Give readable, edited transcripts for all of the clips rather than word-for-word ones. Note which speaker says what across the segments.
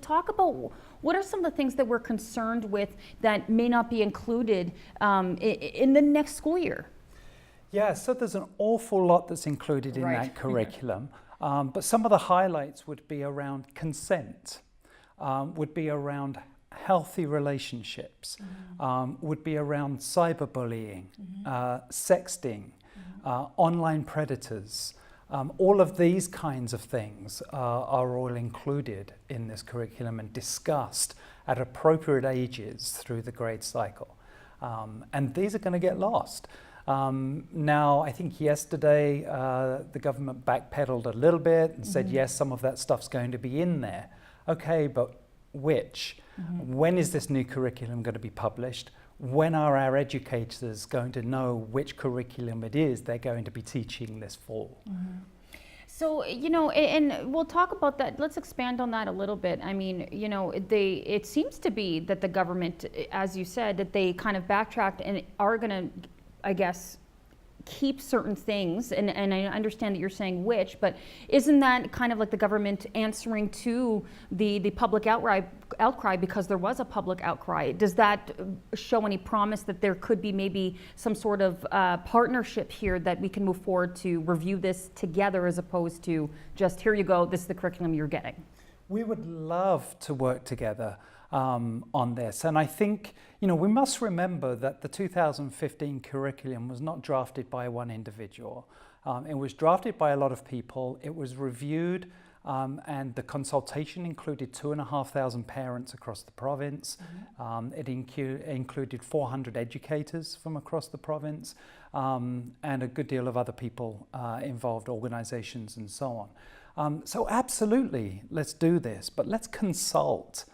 Speaker 1: talk about what are some of the things that we're concerned with that may not be included in the next school year?
Speaker 2: Yeah, so there's an awful lot that's included in that curriculum, but some of the highlights would be around consent, would be around healthy relationships, would be around cyberbullying, sexting, online predators. All of these kinds of things are all included in this curriculum and discussed at appropriate ages through the grade cycle. And these are going to get lost. Now, I think yesterday the government backpedaled a little bit and said, yes, some of that stuff's going to be in there. Okay, but which? When is this new curriculum going to be published? When are our educators going to know which curriculum it is they're going to be teaching this fall?
Speaker 1: So, you know, and we'll talk about that. Let's expand on that a little bit. I mean, you know, it seems to be that the government, as you said, that they kind of backtracked and are going to, I guess, keep certain things, and I understand that you're saying which, but isn't that kind of like the government answering to the public outcry because there was a public outcry? Does that show any promise that there could be maybe some sort of partnership here that we can move forward to review this together as opposed to just, here you go, this is the curriculum you're getting?
Speaker 2: We would love to work together on this. And I think, you know, we must remember that the 2015 curriculum was not drafted by one individual. It was drafted by a lot of people. It was reviewed, and the consultation included 2,500 parents across the province. It included 400 educators from across the province, and a good deal of other people involved, organizations and so on. So absolutely, let's do this, but let's consult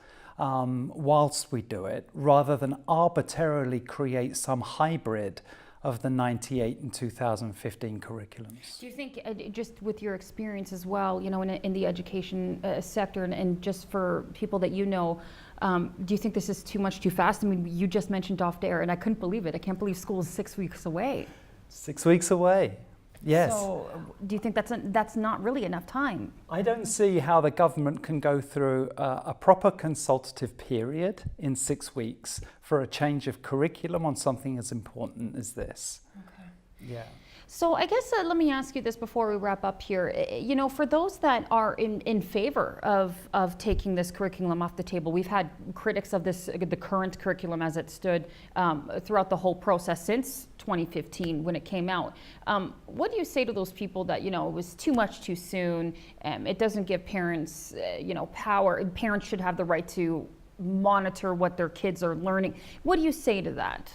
Speaker 2: whilst we do it, rather than arbitrarily create some hybrid of the 98 and 2015 curriculums.
Speaker 1: Do you think, just with your experience as well, you know, in the education sector, and just for people that you know, do you think this is too much too fast? I mean, you just mentioned off air, and I couldn't believe it. I can't believe school is 6 weeks away.
Speaker 2: 6 weeks away. Yes.
Speaker 1: So do you think that's not really enough time?
Speaker 2: I don't see how the government can go through a proper consultative period in 6 weeks for a change of curriculum on something as important as this. Okay. Yeah.
Speaker 1: So I guess let me ask you this before we wrap up here. You know, for those that are in favor of taking this curriculum off the table, we've had critics of this, the current curriculum as it stood throughout the whole process since 2015 when it came out. What do you say to those people that, you know, it was too much too soon, it doesn't give parents, you know, power, parents should have the right to monitor what their kids are learning. What do you say to that?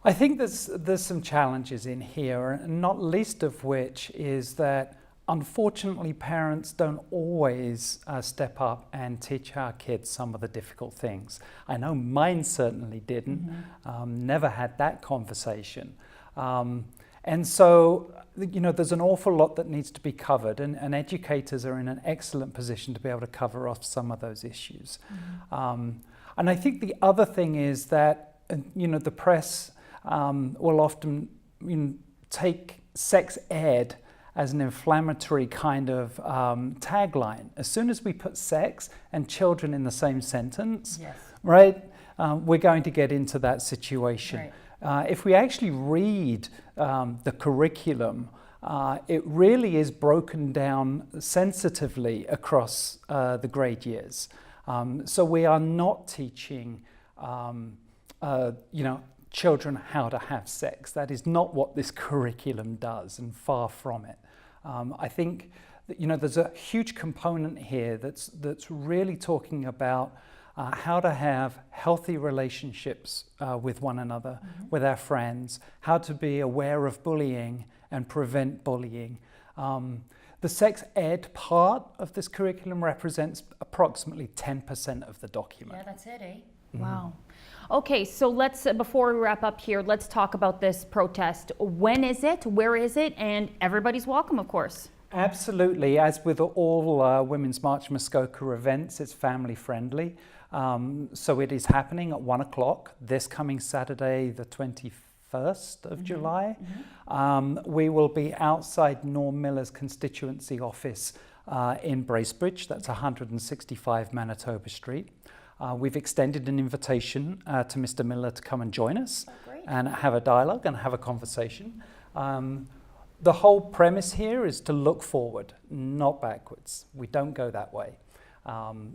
Speaker 2: I think there's some challenges in here, and not least of which is that unfortunately parents don't always step up and teach our kids some of the difficult things. I know mine certainly didn't, never had that conversation. And so, you know, there's an awful lot that needs to be covered, and educators are in an excellent position to be able to cover off some of those issues. And I think the other thing is that, you know, the press will often, you know, take sex ed as an inflammatory kind of tagline. As soon as we put sex and children in the same sentence, yes, right, we're going to get into that situation. Right. If we actually read the curriculum, it really is broken down sensitively across the grade years. So we are not teaching, you know, children how to have sex. That is not what this curriculum does, and far from it. I think that, you know, there's a huge component here that's really talking about how to have healthy relationships with one another, with our friends, how to be aware of bullying and prevent bullying. The sex ed part of this curriculum represents approximately 10% of the document.
Speaker 1: Yeah, that's it, eh? Wow. Okay, so let's, before we wrap up here, let's talk about this protest. When is it? Where is it? And everybody's welcome, of course.
Speaker 2: Absolutely. As with all Women's March Muskoka events, it's family friendly. So it is happening at 1 o'clock this coming Saturday, the 21st of July. We will be outside Norm Miller's constituency office in Bracebridge. That's 165 Manitoba Street. We've extended an invitation to Mr. Miller to come and join us and have a dialogue and have a conversation. The whole premise here is to look forward, not backwards. We don't go that way.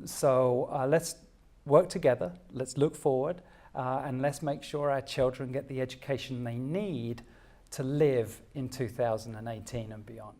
Speaker 2: So let's work together, let's look forward, and let's make sure our children get the education they need to live in 2018 and beyond.